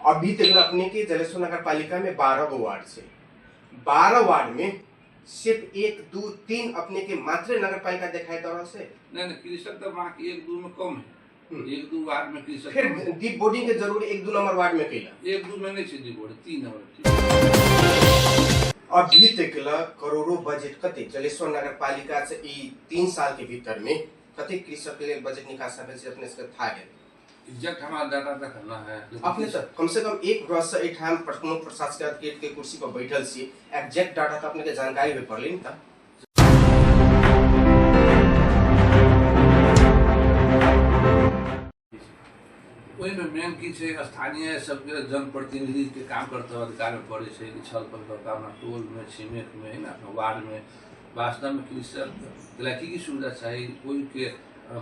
अभी तक अपने के जलेश्वर नगर पालिका में 12 गो वार्ड से 12 वार्ड में सिर्फ 1 2 3 अपने के मात्र नगर पालिका दिखाई दे रहा से नहीं कृषक तो वहाँ 1-2 में कम है। 1-2 वार्ड में कृषक फिर डीप बोर्डिंग के जरूर 1-2 नंबर वार्ड में कैला 1-2 में नहीं है डीप बोर्डिंग 3 नंबर अभी तक करोड़ों बजट कते जलेश्वर नगर पालिका से 3 साल के भीतर में कते कृषक के लिए बजट निकास से अपने से था गए एग्जैक्ट हमारा डाटा तक करना है अपने सर कम से कम एक वर्ष से हम प्रमुख प्रशासक के कुर्सी पर बैठल सी एग्जैक्ट डाटा तो अपने के जानकारी में पड़ली न वही में मेन की छे स्थानीय सबके जनप्रतिनिधि के काम करते अधिकार में पड़े छे कि छल पल करता अपना टोल में छिमेक में ना अपना वार्ड में वास्तव में कृषक की सुविधा चाहिए कोई के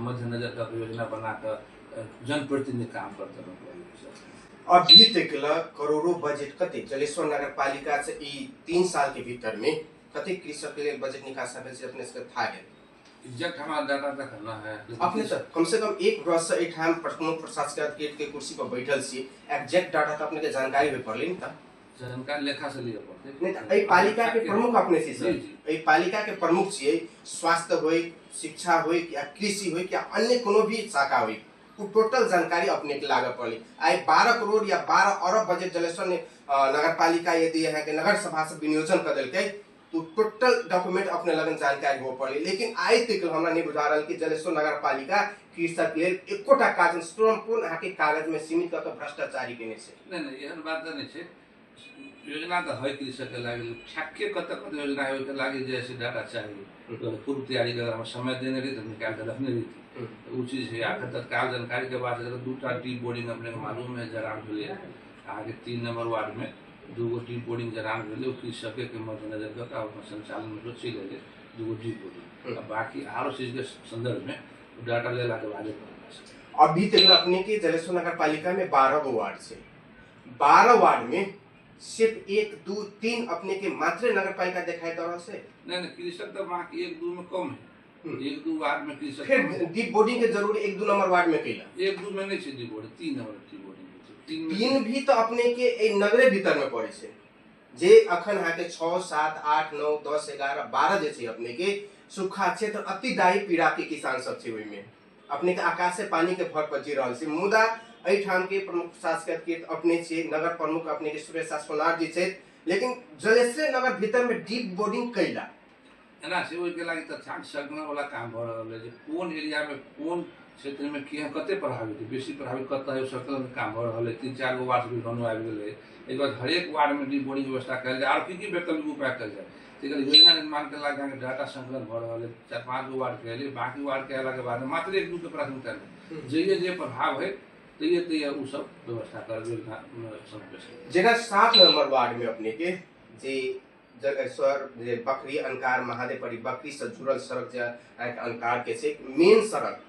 मद्देनजर का योजना बनाकर जनप्रतिनिधि काम करते हैं। अभी तक करोड़ों बजट कते जलेश्वर नगर पालिका से 3 साल के भीतर में कते कृषक के लिए बजट निकास से अपने से था गए एग्जैक्ट हमारा डाटा तक करना है अपने सर कम से कम एक वर्ष से हम प्रमुख प्रशासक के कुर्सी पर बैठल सी एग्जैक्ट डाटा तो अपने के जानकारी में पड़ली न जानकारी लेखा से लिया पड़ते नहीं पालिका के प्रमुख अपने से सर पालिका के प्रमुख छे स्वास्थ्य होय शिक्षा होय या कृषि होय या अन्य कोनो भी शाखा होय टोटल जानकारी अपने के लागे पड़ी आई 12 करोड़ या 12 अरब बजट जलेश्वर नगर पालिका यदि यहाँ के नगर सभा से विनियोजन कर दिल तो टोटल डॉक्यूमेंट अपने लगन जानकारी हो पड़ी लेकिन आई तक हमरा नहीं बुझा रहा कि जलेश्वर नगर पालिका कृषक ले एकोटा कागज संपूर्ण यहाँ के कागज में सीमित करके भ्रष्टाचारी के नहीं यह बात नहीं है योजना तो है कृषक के लागे ठ्याक्के कत योजना है उसके लागे जैसे डाटा चाहिए तो पूर्व तैयारी अगर हम समय देने रही तो निकाल कर रखने रही थी वो चीज़ है आखिर तत्काल जानकारी के बाद अगर 2टा टी बोर्डिंग अपने को मालूम है जरान भेले आगे 3 नंबर वार्ड में 2 गो टी बोर्डिंग जरान भेले कृषक के मद्देनजर करके अपना संचालन में रुचि ले 2 गो टी बोर्डिंग बाकी आरो चीज के संदर्भ में डाटा लेला के बाद अभी तक अपने के जलेश्वर नगर पालिका में 12 गो वार्ड से 12 वार्ड में सिर्फ 1 2 3 अपने के मात्र नगर पालिका दिखाई दे रहा से नहीं कृषक तो वहाँ 1-2 में कम है 1-2 वार्ड में कृषक फिर डीप बोर्डिंग के जरूर 1-2 नंबर वार्ड में कैला 1-2 में नहीं deep boarding 3 number T boarding 3 भी तो अपने के नगरे भीतर में पड़े से जे अखन यहाँ के 6 7 8 9 10 11 12 जैसे अपने के सूखा क्षेत्र अति दायी पीड़ा के किसान सब छे में अपने के आकाश से पानी के भर पर जी रहा से मुदा ठाम के प्रमुख प्रशासक के अपने छे नगर प्रमुख अपने के सुरेश सोनार जी छे लेकिन जलेश्वर नगर भीतर में डीप बोर्डिंग कैला एना से ओइ के लागि त छान सकना वाला काम भ रहल है जे कोन एरिया में कोन क्षेत्र में के कते प्रभावित है बेसी प्रभावित करता है सकल में काम भ रहल है 3-4 गो वार्ड भी बनो आबि गेल है एक बार हर एक वार्ड में डीप बोर्डिंग व्यवस्था कैल जाए और की वैकल्पिक उपाय कैल जाए ठीक है योजना निर्माण के लागि डाटा संकलन भ रहल है 4-5 गो वार्ड के लिए बाकी वार्ड के अलग बाद मात्र 1-2 के प्राथमिकता है जे प्रभाव है तो ये वो सब व्यवस्था कर जगह 7 नंबर वार्ड में अपने के जे जलेश्वर जे बकरी अनकार महादेव परी बकरी से जुड़ल सड़क जे अनकार के से मेन सड़क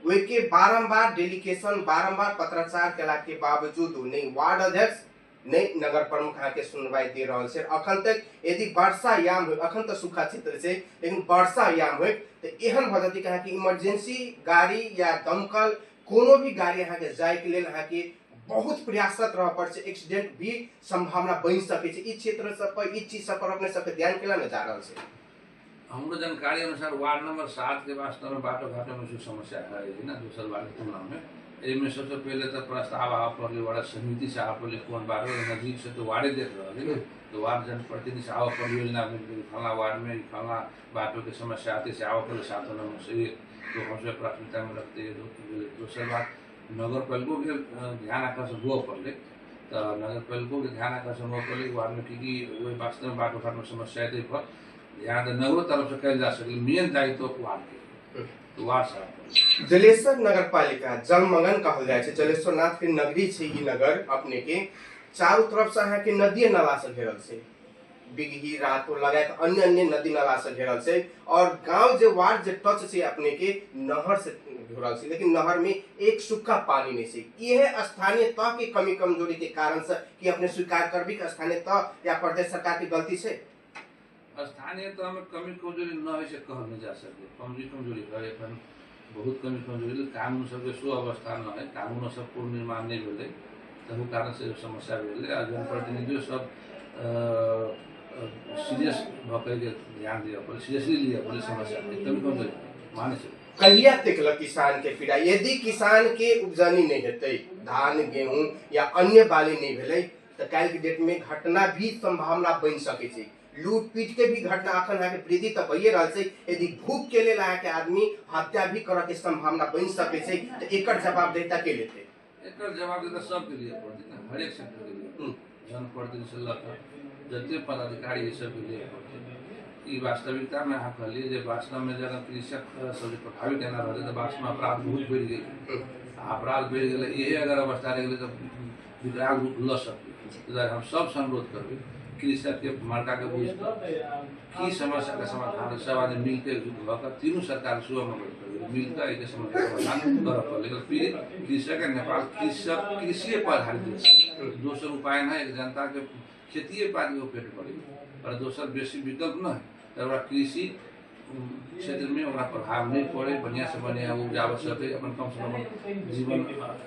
वे के बारंबार डेलीकेशन बारंबार पत्राचार केला के बावजूद नहीं वार्ड अध्यक्ष नहीं नगर प्रमुख यहाँ के सुनवाई दे रहा है अखन तक यदि वर्षा याम हो अखन तो सूखा क्षेत्र से लेकिन वर्षा याम हो तो एहन भ जति कहा कि इमरजेंसी गाड़ी या दमकल कोनो भी गाड़ी यहाँ के जाए के लिए यहाँ के बहुत प्रयासरत रह पड़ से एक्सीडेंट भी संभावना बन सके छे इस क्षेत्र सब पर इस चीज सब पर अपने सब ध्यान केला न जा रहल से हमरो जानकारी अनुसार वार्ड नंबर 7 के वास्तव में बाटो घाटो में जो समस्या है ना दूसर वार्ड के तुलना में एमे सबसे पहले तो प्रस्ताव आ पर वार्ड समिति से आप ले कौन बार नजदीक से तो वार्ड देख रहे हैं तो वार्ड जनप्रतिनिधि से आव पर योजना में फला वार्ड में फला बाटो की समस्या आती से आव पर 7 नंबर से तो हमसे प्राथमिकता में रखते हैं दूसरी बात नगर पालिका के ध्यान आकर्षण हुआ पड़े तो नगर पालिका के ध्यान आकर्षण हुआ पड़े वार्ड में की वही वास्तव में बाटो घाट में समस्या है पर ध्यान नगरों तरफ से कैल जा सके मेन दायित्व वार्ड के तो वार्ड साहब जलेश्वर नगर पालिका जलमग्न कहल जाए जलेश्वर नाथ के नगरी छे ई नगर अपने के चारों तरफ से यहाँ के नदी नाला से घेरल से बिगही रातो लगायत अन्य अन्य नदी नाला से घेरल से और गांव जो वार्ड जो टच से अपने के नहर से घेरल से लेकिन नहर में एक सूखा पानी नहीं से यह स्थानीय तह की कमी कमजोरी के कारण से कि अपने स्वीकार कर भी स्थानीय तह या प्रदेश सरकार की गलती से स्थानीय तह में कमी कमजोरी न है से कहल नहीं जा सके कमजोरी है अपन बहुत कमी कमजोरी कानून सबके सुअवस्था न है कानून सब पूर्ण निर्माण नहीं भेले तहु कारण से समस्या भेल आ जनप्रतिनिधियों सब सीरियस भऽ के ध्यान दिअ पड़े, सीरियसली लिअ पड़े समस्या एकदम कमजोर माने छै। कहिया तक किसान के पीड़ा, यदि किसान के उपजनी नहीं हेतै, धान गेहूं या अन्य बाली नहीं भेलै तो काल्हि के डेट में घटना भी संभावना बन सके छै। लूट पीट के भी घटना अखन अहाँके वृद्धि तऽ भइए रहल छै। यदि भूख के लेल अहाँके आदमी हत्या भी करऽ के संभावना बन सके छै तो एकर जवाबदेहिता के लेतै? एकर जवाबदेहिता सबके लिए पड़तै ना, हरेक सेक्टर के लिए, जनप्रतिनिधि से लऽ कऽ जते पदाधिकारी सबके लिए पड़तै। ई वास्तविकता में अहाँ कहलिए जे वास्तव में जब कृषक सब प्रभावित एना रहतै तऽ वास्तव में अपराध बहुत बढ़ि गेलै। अपराध बढ़ि गेलै, इहे अगर अवस्था रहि गेलै तऽ विकराल रूप लऽ सकतै। ताहि दुआरे हम सबसँ अनुरोध करबै कृषक के मर्का के बुझ की समस्या का समाधान सब आदमी मिलकर एकजुट भऽ कऽ तीनू सरकार सुबह में बैठ करबै, मिलकर एहि समस्या के समाधान करऽ पड़लै। लेकिन फिर कृषक है नेपाल कृषि पर आधारित देश, दोसर उपाय नहीं है। जनता के खेतीये पर पेट पड़े और दोसर बेसी विकल्प न है। तो कृषि क्षेत्र में ओकरा प्रभाव नहीं पड़े, बढ़िया से बढ़िया उपजाब सके, अपन कम से कम जीवन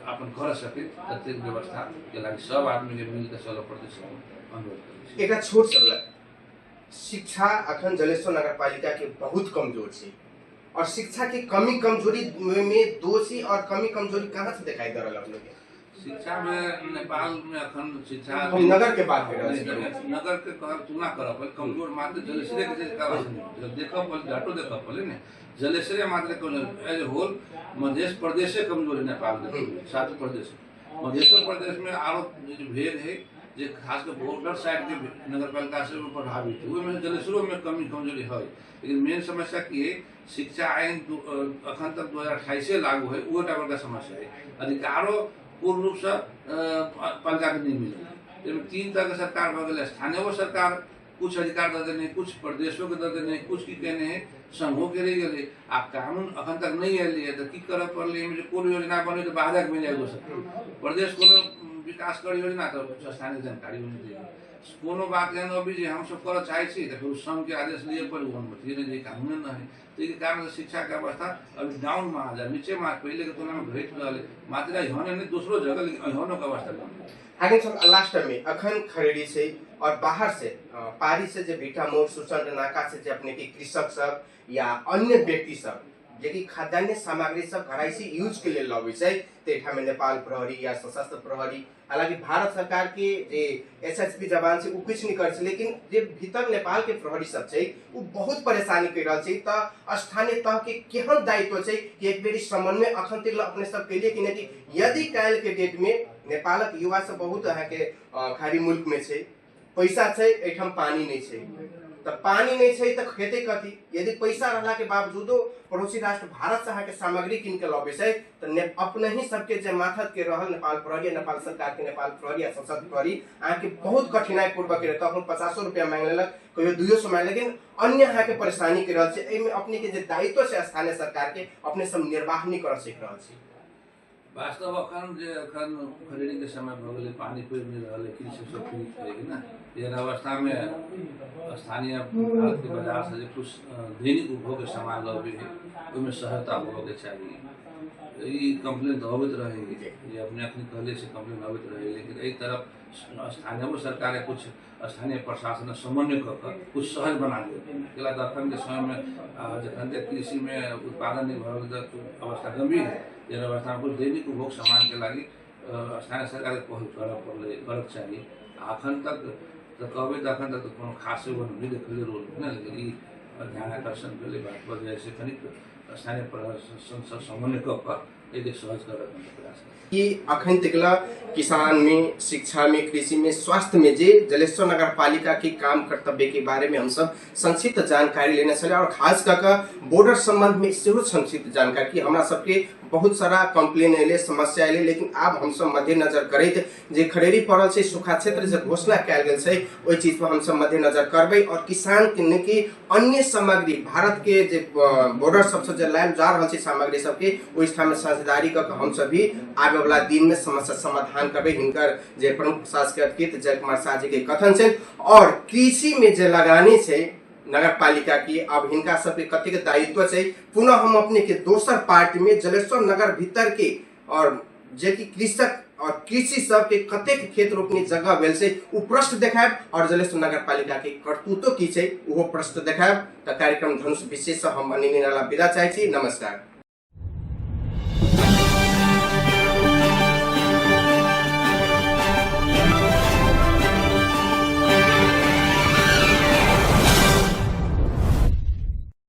अपन कर सके, ततेक व्यवस्था के लागि सब आदमी के मिलकर चलऽ पड़तै। सब अनुरोध करै छी। एक छोट सवाल, शिक्षा अखन जलेश्वर नगर पालिका के बहुत कमजोर है और शिक्षा की कमी कमजोरी में दोषी और कमी कमजोरी कहाँ से दिखाई दे रहा है? शिक्षा में नेपाल में अखन शिक्षा नगर के बात कर नगर के तुलना करऽ पड़े, कमजोर मात्र जलेश्वरे के देखऽ पड़े, घाटो देखऽ पड़े ने, जलेश्वरे मात्र कमजोर एज होल मध्य प्रदेश कमजोर है नेपाल के साथ प्रदेश। मध्य प्रदेश में आरोप भेद है जे खास कर बॉर्डर साइड के नगर पालिका से प्रभावित है, में जलेश्वरों में कमी कमजोरी है। लेकिन मेन समस्या की है शिक्षा आइन अखन तक 2028 लागू है, वो बड़का समस्या है। अधिकारों पूर्ण रूप से पालिका के नहीं मिले। तीन तरह के सरकार भऽ गेलै, स्थानीय सरकार कुछ अधिकार दे देने, कुछ प्रदेशों के दे देने, कुछ की कहने हैं संघों के रह गए। आ कानून अखन तक नहीं एलिए है तो की करऽ पड़लै, कोन योजना बने तो बाधक मिल जाए दोसर प्रदेश कोनो विकास कर योजना तो स्थानीय जानकारी होनी चाहिए। कोनो बात एहन अभी जे हम सब करऽ चाहै छी तऽ संघ के आदेश लिए पर ये कानून न है। तो ये कारण से शिक्षा के अवस्था अभी डाउन में आ जाए, नीचे में पहले के तुलना में घट रहा है, मात्र यहाँ नहीं दूसरों जगह, लेकिन यहाँ का अवस्था आगे सब लास्ट में अखन खरीदी से और बाहर से पारी से जो भीटा मोड़ सुचन नाका से जो अपने के कृषक सब या अन्य व्यक्ति सब जेकि खाद्यान्न सामग्री सब घराई से यूज के लिए लगे छै, तेठा में नेपाल प्रहरी या सशस्त्र प्रहरी, हालांकि भारत सरकार के जे एसएसपी जवान से कुछ नहीं कर, लेकिन जे भीतर नेपाल के प्रहरी सब छै वो बहुत परेशानी कर रहा है। तो स्थानीय तह के केहन दायित्व छै कि एक बेरी समन्वय अखन तक अपने सब के लिए कि यदि काल के डेट में नेपाल के युवा सब बहुत अहाँ के खाड़ी मुल्क में छै, पैसा छै, एठम पानी नहीं छै, तो पानी नहीं छै तो खेते कथी? यदि पैसा रहला के बावजूदो पड़ोसी राष्ट्र भारत से अहाँ के सामग्री किन के लबे छै तो अपने ही सबके जे माथत के रहल नेपाल प्रहरी, नेपाल सरकार के नेपाल प्रहरी या सशस्त्र प्रहरी अहाँ के बहुत कठिनाई पूर्वक रहता हूँ 50 रुपया मांग लेलक, कहियो 200 मांग, लेकिन अन्य अहाँ के परेशानी के रहल छै। एमे अपने के जे दायित्व से स्थानीय सरकार के अपने सब निर्वाह नहीं कर सीख रहल छी। वास्तव अखन जे अखन खरीदी के समय भऽ गेलै, पानी पड़ि नहीं रहा है, कृषि सब पीड़ित है ना। एहन अवस्था में स्थानीय भारत के बाजार से कुछ दैनिक उपभोग के सामान लगे है, उसमें सहायता होबे के चाहिए। ई कंप्लेन अबैत रहे, ये अपने अखनी कहले से कंप्लेन अबैत रहे, लेकिन एहि तरफ स्थानीय सरकार कुछ स्थानीय प्रशासन समन्वय कर कुछ सहज बना दिया। अखन के समय में जखन कृषि में उत्पादन नहीं भऽ अवस्था गंभीर है, यह अवस्था में कुछ दैनिक उपभोग सामान के लगी स्थानीय सरकार के पहुँच कर चाहिए। अखन तक तो कहबे तो अखन तक तो कोनो खास नहीं देखल रोल ना, लेकिन ई ध्यान आकर्षण के लिए बात पर जैसे कनिक स्थानीय प्रशासन सब समन्वय कर एक सहज कर प्रयास कि अखन तकला किसान में, शिक्षा में, कृषि में, स्वास्थ्य में जे जलेश्वर नगर पालिका के काम कर्तव्य के बारे में हम सब संक्षिप्त जानकारी लेने चले और खास करके बॉर्डर संबंध में सेहो संक्षिप्त जानकारी कि हमरा सबके बहुत सारा कंप्लेन अले, समस्या अले, लेकिन अब हम सब मद्देनजर करैत जे खरेरी पड़ल छै सूखा क्षेत्र जे घोषणा कयल गेल छै ओहि चीज पर हम सब मद्देनजर करबै और किसान के अन्य सामग्री भारत के जे बॉर्डर सबसे जे लायल जा रहल छै सामग्री सबके ओहि स्थान में साझेदारी कर हम सब भी आगे वाला दिन में समस्या समाधान करबै। हिनकर जे प्रमुख प्रशासक जय कुमार शाह जी के कथन छै और कृषि में जे लगानी छै नगर पालिका की, अब हिनका सबके कते के दायित्व छै। पुनः हम अपने के दोसर पार्ट में जलेश्वर नगर भीतर के और जे कि कृषक और कृषि सब के कतेक खेत रोपनी जगह भेल से उ प्रश्न देखायब और जलेश्वर नगर पालिका के करतूतो की छै उहो प्रश्न देखायब। त कार्यक्रम धनुष विशेष से हम अनिल निराला विदा चाहै छी। नमस्कार।